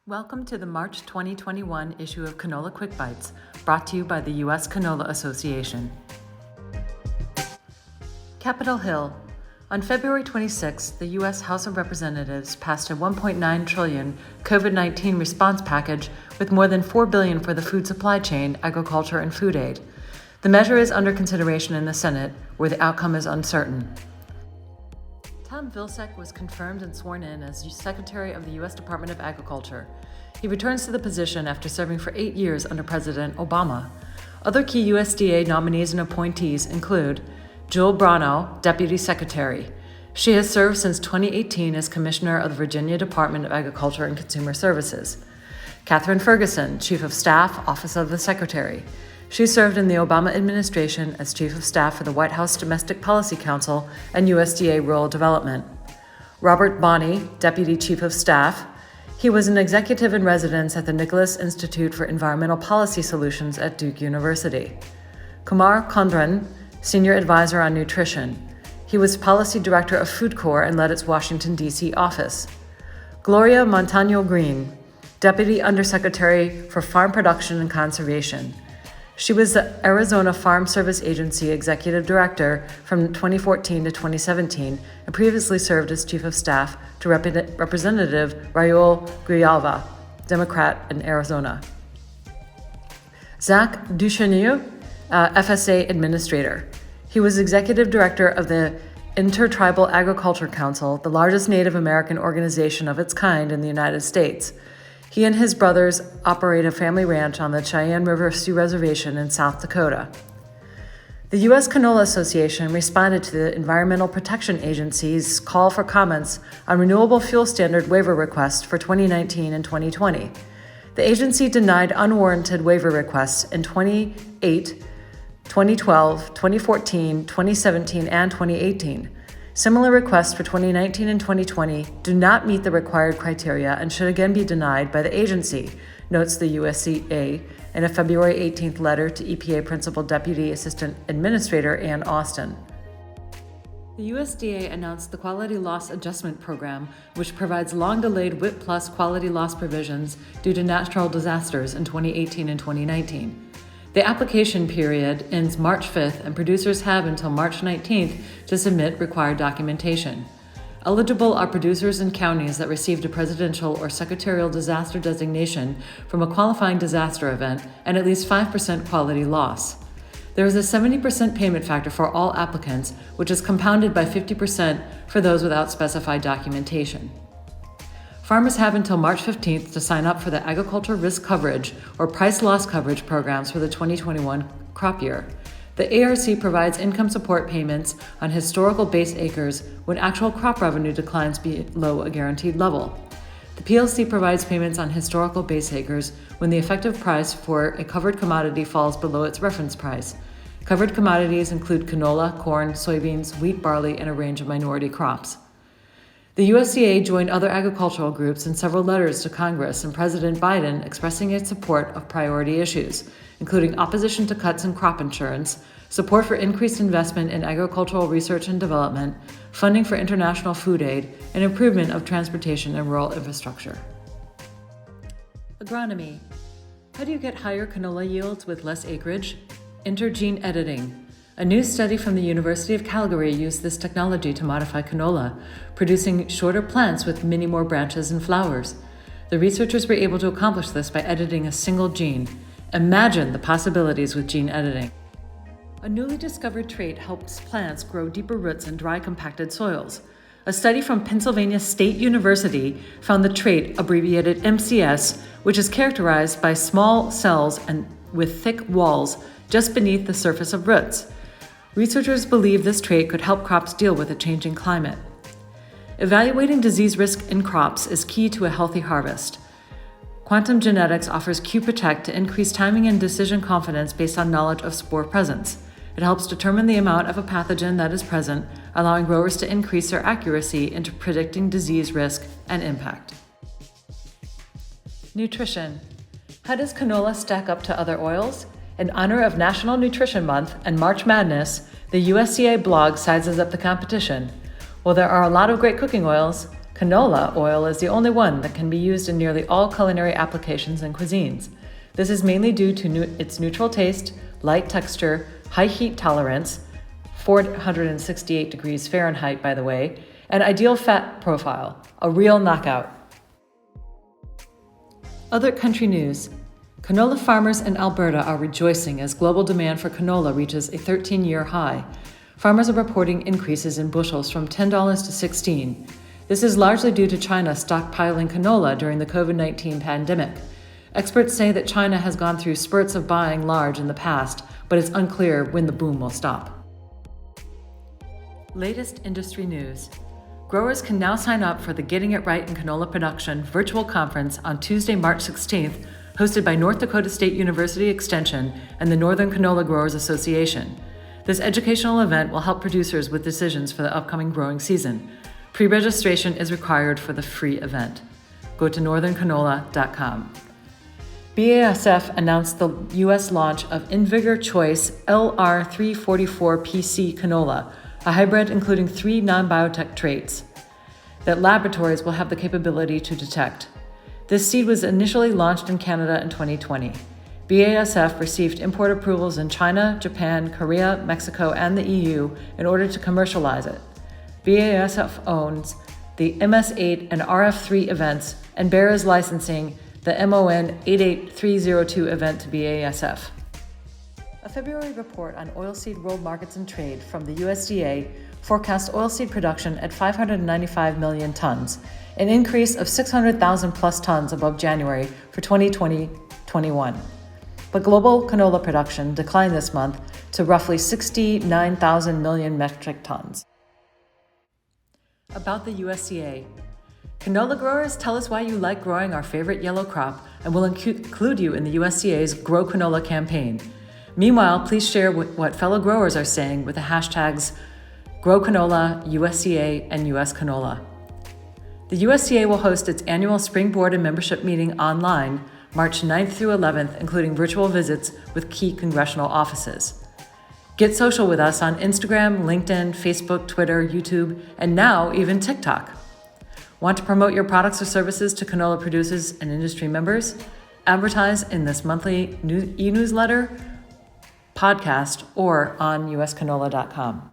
Welcome to the March 2021 issue of Canola Quick Bytes, brought to you by the U.S. Canola Association. Capitol Hill. On February 26, the U.S. House of Representatives passed a $1.9 trillion COVID-19 response package with more than $4 billion for the food supply chain, agriculture, and food aid. The measure is under consideration in the Senate, where the outcome is uncertain. Tom Vilsack was confirmed and sworn in as Secretary of the U.S. Department of Agriculture. He returns to the position after serving for 8 years under President Obama. Other key USDA nominees and appointees include Jewel Bronaugh, Deputy Secretary. She has served since 2018 as Commissioner of the Virginia Department of Agriculture and Consumer Services. Catherine Ferguson, Chief of Staff, Office of the Secretary. She served in the Obama administration as Chief of Staff for the White House Domestic Policy Council and USDA Rural Development. Robert Bonney, Deputy Chief of Staff. He was an executive in residence at the Nicholas Institute for Environmental Policy Solutions at Duke University. Kumar Kondran, Senior Advisor on Nutrition. He was Policy Director of Food Corps and led its Washington, D.C. office. Gloria Montaño Green, Deputy Undersecretary for Farm Production and Conservation. She was the Arizona Farm Service Agency Executive Director from 2014 to 2017 and previously served as Chief of Staff to Representative Raul Grijalva, Democrat in Arizona. Zach Duchesneau, FSA Administrator. He was Executive Director of the Intertribal Agriculture Council, the largest Native American organization of its kind in the United States. He and his brothers operate a family ranch on the Cheyenne River Sioux Reservation in South Dakota. The U.S. Canola Association responded to the Environmental Protection Agency's call for comments on renewable fuel standard waiver requests for 2019 and 2020. The agency denied unwarranted waiver requests in 2008, 2012, 2014, 2017, and 2018. Similar requests for 2019 and 2020 do not meet the required criteria and should again be denied by the agency, notes the USDA in a February 18th letter to EPA Principal Deputy Assistant Administrator Ann Austin. The USDA announced the Quality Loss Adjustment Program, which provides long-delayed WIP Plus quality loss provisions due to natural disasters in 2018 and 2019. The application period ends March 5th, and producers have until March 19th to submit required documentation. Eligible are producers in counties that received a presidential or secretarial disaster designation from a qualifying disaster event and at least 5% quality loss. There is a 70% payment factor for all applicants, which is compounded by 50% for those without specified documentation. Farmers have until March 15th to sign up for the Agriculture Risk Coverage or Price Loss Coverage programs for the 2021 crop year. The ARC provides income support payments on historical base acres when actual crop revenue declines below a guaranteed level. The PLC provides payments on historical base acres when the effective price for a covered commodity falls below its reference price. Covered commodities include canola, corn, soybeans, wheat, barley, and a range of minority crops. The USDA joined other agricultural groups in several letters to Congress and President Biden expressing its support of priority issues, including opposition to cuts in crop insurance, support for increased investment in agricultural research and development, funding for international food aid, and improvement of transportation and rural infrastructure. Agronomy. How do you get higher canola yields with less acreage? Enter gene editing. A new study from the University of Calgary used this technology to modify canola, producing shorter plants with many more branches and flowers. The researchers were able to accomplish this by editing a single gene. Imagine the possibilities with gene editing. A newly discovered trait helps plants grow deeper roots in dry, compacted soils. A study from Pennsylvania State University found the trait, abbreviated MCS, which is characterized by small cells and with thick walls just beneath the surface of roots. Researchers believe this trait could help crops deal with a changing climate. Evaluating disease risk in crops is key to a healthy harvest. Quantum genetics offers Q-Protect to increase timing and decision confidence based on knowledge of spore presence. It helps determine the amount of a pathogen that is present, allowing growers to increase their accuracy into predicting disease risk and impact. Nutrition. How does canola stack up to other oils? In honor of National Nutrition Month and March Madness, the USDA blog sizes up the competition. While there are a lot of great cooking oils, Canola oil is the only one that can be used in nearly all culinary applications and cuisines. This is mainly due to its neutral taste, light texture, high heat tolerance, 468 degrees Fahrenheit, by the way, and ideal fat profile, a real knockout. Other country news. Canola farmers in Alberta are rejoicing as global demand for canola reaches a 13-year high. Farmers are reporting increases in bushels from $10 to $16. This is largely due to China stockpiling canola during the COVID-19 pandemic. Experts say that China has gone through spurts of buying large in the past, but it's unclear when the boom will stop. Latest industry news. Growers can now sign up for the Getting It Right in Canola Production virtual conference on Tuesday, March 16th, hosted by North Dakota State University Extension and the Northern Canola Growers Association. This educational event will help producers with decisions for the upcoming growing season. Pre-registration is required for the free event. Go to northerncanola.com. BASF announced the U.S. launch of InVigor Choice LR344PC canola, a hybrid including 3 non-biotech traits that laboratories will have the capability to detect. This seed was initially launched in Canada in 2020. BASF received import approvals in China, Japan, Korea, Mexico, and the EU in order to commercialize it. BASF owns the MS8 and RF3 events, and Bayer is licensing the MON 88302 event to BASF. A February report on oilseed world markets and trade from the USDA forecasts oilseed production at 595 million tons, an increase of 600,000 plus tons above January for 2020-21. But global canola production declined this month to roughly 69,000 million metric tons. About the USDA. Canola growers, tell us why you like growing our favorite yellow crop, and we'll include you in the USDA's Grow Canola campaign. Meanwhile, please share what fellow growers are saying with the hashtags GrowCanola, USDA, and US Canola. The USDA will host its annual Spring Board and Membership meeting online March 9th through 11th, including virtual visits with key congressional offices. Get social with us on Instagram, LinkedIn, Facebook, Twitter, YouTube, and now even TikTok. Want to promote your products or services to canola producers and industry members? Advertise in this monthly e-newsletter, podcast, or on uscanola.com.